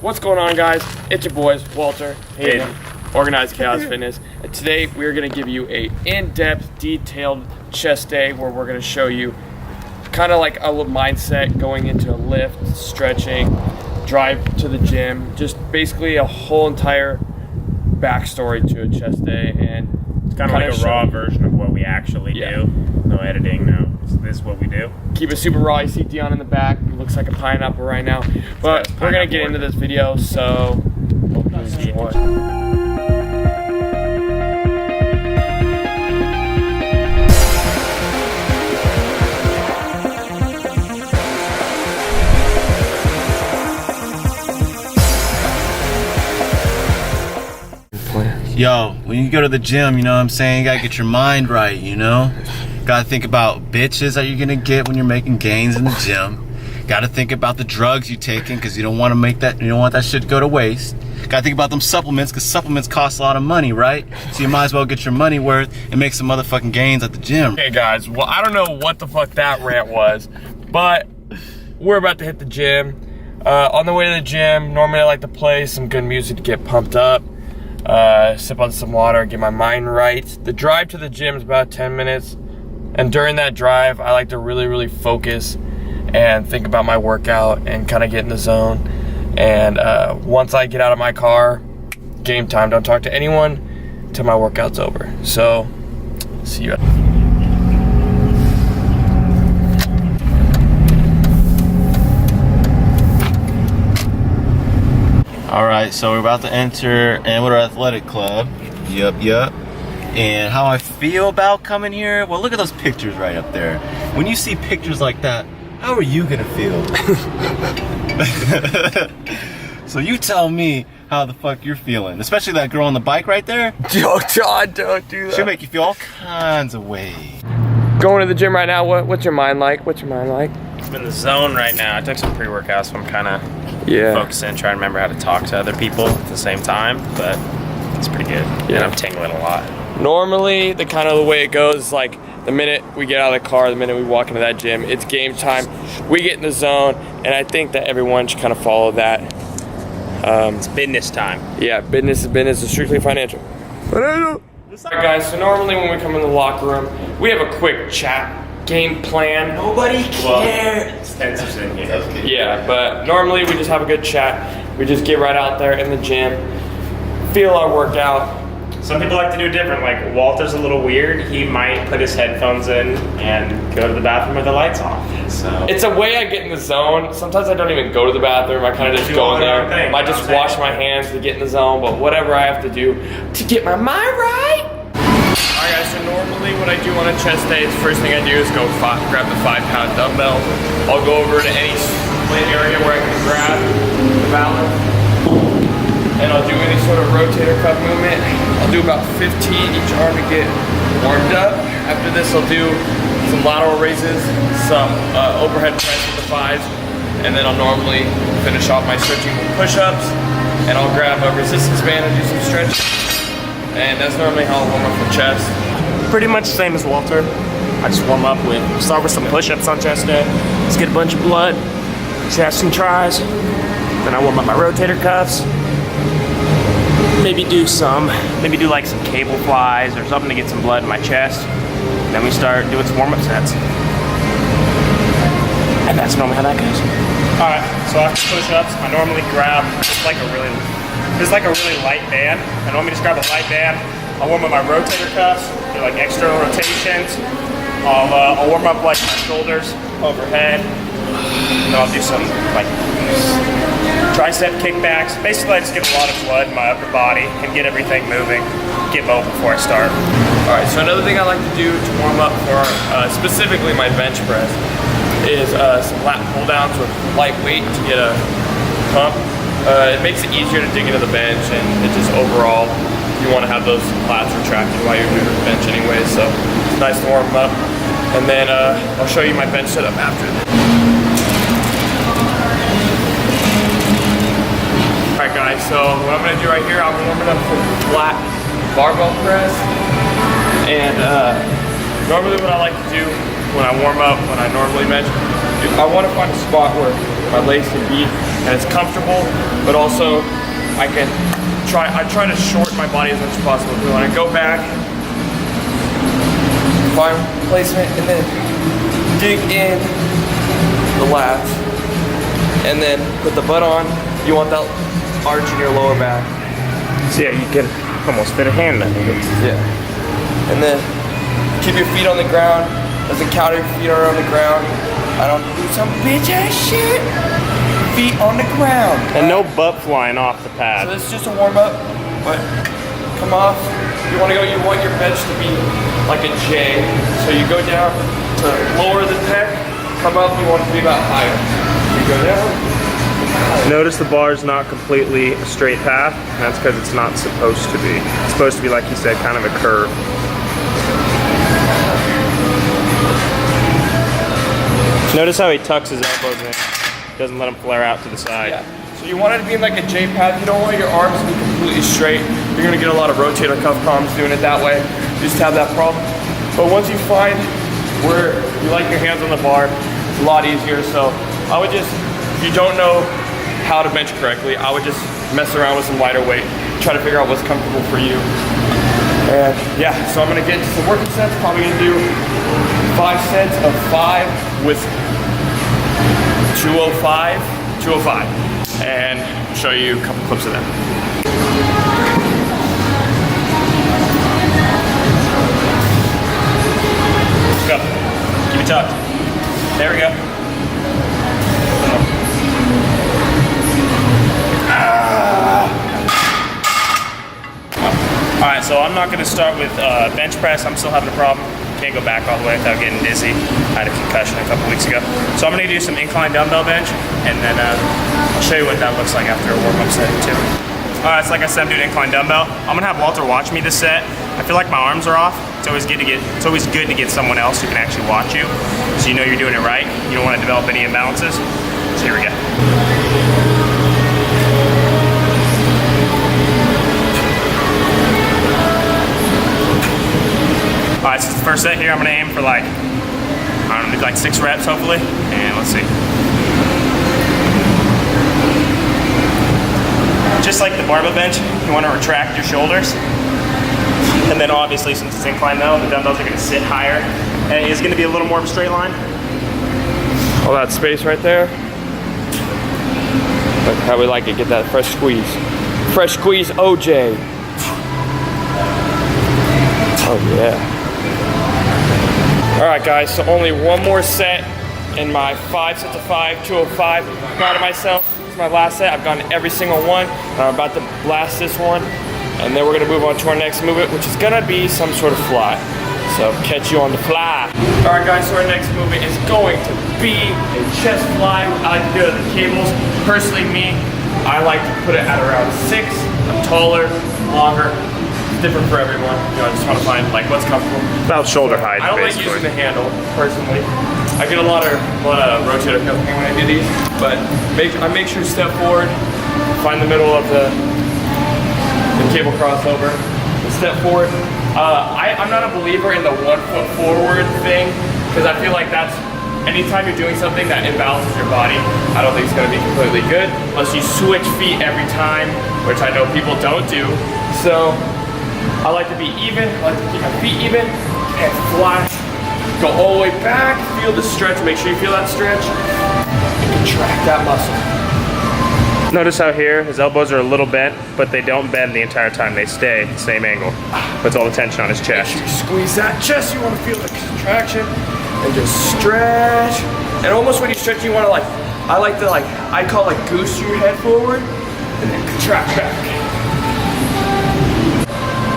What's going on, guys? It's your boys, Walter, Haydon, Organized Chaos Fitness, and today we're going to give you a in-depth, detailed chest day where we're going to show you kind of like a mindset going into a lift, stretching, drive to the gym, just basically a whole entire backstory to a chest day, and it's kind of like a raw version of what we actually do. No editing, no. This is what we do. Keep it super raw. You see Dion in the back. He looks like a pineapple right now. But we're going to get into this video, so hope you enjoy. Yo, when you go to the gym, you know what I'm saying? You gotta get your mind right, you know? Gotta think about bitches that you're gonna get when you're making gains in the gym. Gotta think about the drugs you're taking, because you don't want to make that, you don't want that shit to go to waste. Gotta think about them supplements, because supplements cost a lot of money, right? So you might as well get your money worth and make some motherfucking gains at the gym. Hey guys, well, I don't know what the fuck that rant was, but we're about to hit the gym. On the way to the gym, normally I like to play some good music to get pumped up. Sip on some water, get my mind right. The drive to the gym is about 10 minutes, and during that drive I like to really focus and think about my workout and kind of get in the zone. And once I get out of my car, game time. Don't talk to anyone till my workout's over. So see you. Alright, so we're about to enter Amateur Athletic Club. Yup. And how I feel about coming here? Well, look at those pictures right up there. When you see pictures like that, how are you gonna feel? So you tell me how the fuck you're feeling. Especially that girl on the bike right there. Yo, John, don't do that. She'll make you feel all kinds of ways. Going to the gym right now, what's your mind like? What's your mind like? I'm in the zone right now. I took some pre-workout, so I'm kind of focusing, trying to remember how to talk to other people at the same time, but it's pretty good. Yeah. And I'm tingling a lot. Normally, the kind of the way it goes is like the minute we get out of the car, the minute we walk into that gym, it's game time. We get in the zone, and I think that everyone should kind of follow that. It's business time. Yeah, business is business, it's strictly financial. Alright guys, so normally when we come in the locker room, we have a quick chat, game plan. Nobody cares. Tensor's in here. Yeah, but normally we just have a good chat. We just get right out there in the gym, feel our workout. Some people like to do it different. Like Walter's a little weird. He might put his headphones in and go to the bathroom with the lights off. So it's a way I get in the zone. Sometimes I don't even go to the bathroom. I kind of just go in there. I just wash my hands to get in the zone, but whatever I have to do to get my mind right. Alright guys, so normally what I do on a chest day is first thing I do is go grab the 5-pound dumbbell. I'll go over to any split area where I can grab the balance, and I'll do any sort of rotator cuff movement. I'll do about 15 each arm to get warmed up. After this I'll do some lateral raises, some overhead press with the 5s, and then I'll normally finish off my stretching with push-ups, and I'll grab a resistance band and do some stretching. And that's normally how I'll warm up for chest. pretty much the same as Walter. I just warm up with, start with some push-ups on chest day. Let's get a bunch of blood, chest and tries. Then I warm up my rotator cuffs. Maybe do like some cable flies or something to get some blood in my chest. Then we start doing some warm-up sets. And that's normally how that goes. All right, so after push-ups, I normally grab just like a really light band. I normally just grab a light band. I'll warm up my rotator cuffs, do like external rotations. I'll warm up like my shoulders, overhead. And then I'll do some like tricep kickbacks. Basically, I just get a lot of blood in my upper body and get everything moving, get mobile before I start. All right, so another thing I like to do to warm up for specifically my bench press is some lat pull downs with light weight to get a pump. It makes it easier to dig into the bench, and it just overall, you want to have those lats retracted while you're doing the bench anyway, so it's nice to warm them up. And then I'll show you my bench setup after this. Alright guys, so what I'm going to do right here, I'm warming up for flat barbell press. And normally what I like to do when I warm up, when I normally bench, I want to find a spot where my legs can be, and it's comfortable, but also I try to shorten my body as much as possible. So when I go back, find placement, and then dig in the lats, and then put the butt on. You want that arch in your lower back. So yeah, you can almost fit a hand in it. Yeah. And then keep your feet on the ground. Doesn't count if your feet are on the ground. I don't do some bitch ass shit. Feet on the ground. And no butt flying off the pad. So this is just a warm up, but come off. You want your bench to be like a J. So you go down to lower the pec, come up, you want it to be about higher. You go down. Notice the bar is not completely a straight path, and that's because it's not supposed to be. It's supposed to be, like you said, kind of a curve. Notice how he tucks his elbows in. Doesn't let them flare out to the side. Yeah. So you want it to be like a J path. You don't want your arms to be completely straight. You're gonna get a lot of rotator cuff problems doing it that way. You just have that problem. But once you find where you like your hands on the bar, it's a lot easier. So I would just, if you don't know how to bench correctly, I would just mess around with some lighter weight, try to figure out what's comfortable for you. And yeah, so I'm gonna get to some working sets. Probably gonna do 5 sets of 5 with 205, and show you a couple clips of that. Go. Keep it tucked. There we go. All right, so I'm not gonna start with bench press. I'm still having a problem. Can't go back all the way without getting dizzy. I had a concussion a couple weeks ago. So I'm gonna do some incline dumbbell bench, and then I'll show you what that looks like after a warm-up setting too. All right, so like I said, I'm doing incline dumbbell. I'm gonna have Walter watch me this set. I feel like my arms are off. It's always good to get someone else who can actually watch you, so you know you're doing it right. You don't wanna develop any imbalances. So here we go. All right, so the first set here, I'm gonna aim for like, I don't know, like 6 reps hopefully, and let's see. Just like the barbell bench, you wanna retract your shoulders. And then obviously, since it's incline though, the dumbbells are gonna sit higher, and it's gonna be a little more of a straight line. All that space right there. Like how we like it, get that fresh squeeze. Fresh squeeze OJ. Oh yeah. All right guys, so only one more set in my 5 sets of 5, 205. Proud of myself, it's my last set. I've gone every single one, and I'm about to blast this one. And then we're gonna move on to our next movement, which is gonna be some sort of fly. So catch you on the fly. All right guys, so our next movement is going to be a chest fly. I like to do it with the cables. Personally me, I like to put it at around 6. I'm taller, longer. Different for everyone. You know, I just want to find like what's comfortable. About shoulder height. I don't like using the handle personally. I get a lot of rotator cuff pain when I do these, but I make sure to step forward, find the middle of the cable crossover, and step forward. I'm not a believer in the 1 foot forward thing because I feel like that's anytime you're doing something that imbalances your body, I don't think it's going to be completely good unless you switch feet every time, which I know people don't do. So I like to be even, I like to keep my feet even, and fly. Go all the way back, feel the stretch, make sure you feel that stretch, and contract that muscle. Notice how here, his elbows are a little bent, but they don't bend the entire time. They stay the same angle. Puts all the tension on his chest. Make sure you squeeze that chest, you want to feel the contraction, and just stretch. And almost when you stretch, you want to I call goose your head forward, and then contract back.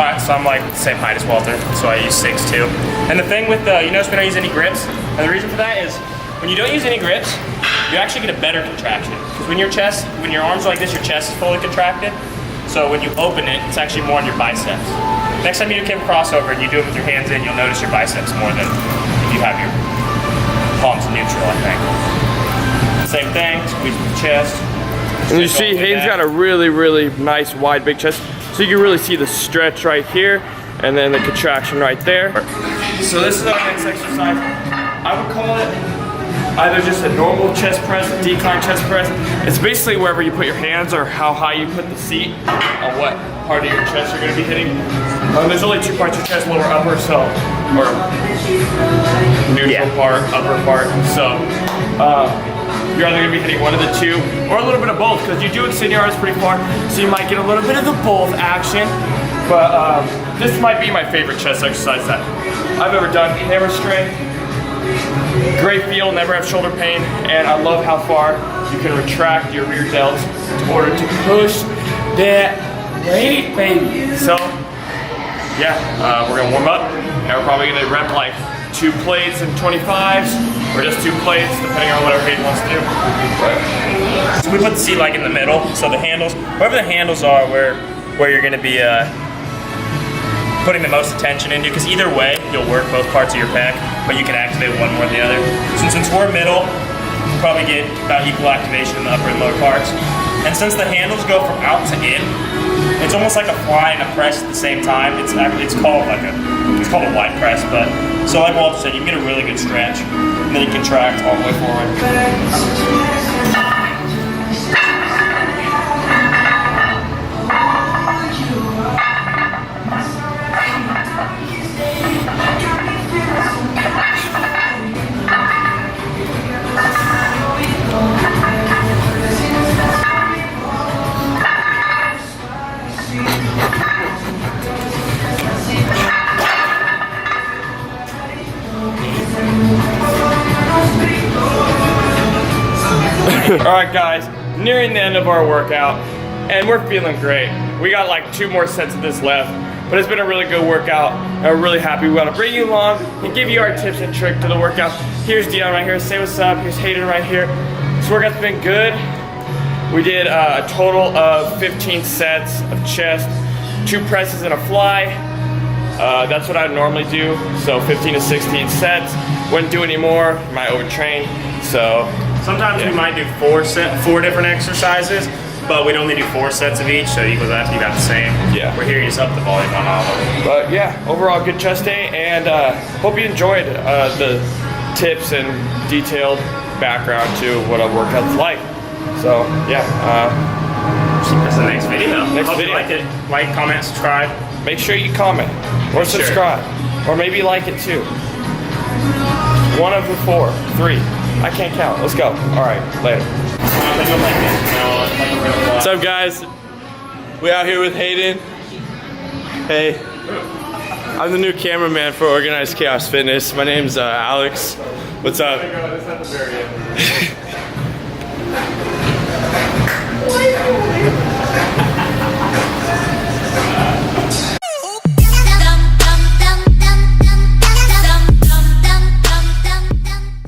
All right, so I'm like the same height as Walter, so I use 6'2". And the thing with you notice we don't use any grips, and the reason for that is when you don't use any grips, you actually get a better contraction. Because when your arms are like this, your chest is fully contracted. So when you open it, it's actually more on your biceps. Next time you do cable crossover and you do it with your hands in, you'll notice your biceps more than if you have your palms neutral, I think. Same thing, squeeze the chest. And you see, Haydon's got a really, really nice, wide, big chest. So you can really see the stretch right here, and then the contraction right there. So this is our next exercise. I would call it either just a normal chest press, a decline chest press. It's basically wherever you put your hands or how high you put the seat on what part of your chest you're gonna be hitting. There's only 2 parts of chest, lower, upper, so, or neutral part, upper part. So, you're either gonna be hitting one of the 2 or a little bit of both, because you do extend your arms pretty far, so you might get a little bit of the both action. But this might be my favorite chest exercise that I've ever done. Hammer strength, great feel, never have shoulder pain, and I love how far you can retract your rear delts in order to push that weight, baby. So, yeah, we're gonna warm up. Now we're probably gonna rep like 2 plates and 25s, or just 2 plates, depending on whatever Haydon wants to do. But, so we put the seat like in the middle, so the handles, wherever the handles are, where you're gonna be putting the most attention into, because either way, you'll work both parts of your pec, but you can activate one more than the other. Since we're middle, you'll probably get about equal activation in the upper and lower parts. And since the handles go from out to in, it's almost like a fly and a press at the same time. It's called a wide press, but so like Walter said, you can get a really good stretch, and then you contract all the way forward. Alright guys, nearing the end of our workout, and we're feeling great. We got like 2 more sets of this left, but it's been a really good workout, and we're really happy. We want to bring you along and give you our tips and tricks to the workout. Here's Dion right here, say what's up. Here's Haydon right here. This workout's been good. We did a total of 15 sets of chest, 2 presses and a fly. That's what I normally do, so 15 to 16 sets. Wouldn't do any more, might overtrain, so. Sometimes we might do 4 different exercises, but we'd only do 4 sets of each, so you would have to be about the same. Yeah. We're here to just up the volume on all of them. But yeah, overall good chest day, and hope you enjoyed the tips and detailed background to what a workout's like. So yeah. That's the next video. Next video. You like it. Like, comment, subscribe. Make sure you comment or subscribe, or maybe like it too. 1 of the 4, 3. I can't count. Let's go. All right, later. What's up, guys? We out here with Haydon. Hey, I'm the new cameraman for Organized Chaos Fitness. My name's Alex. What's up?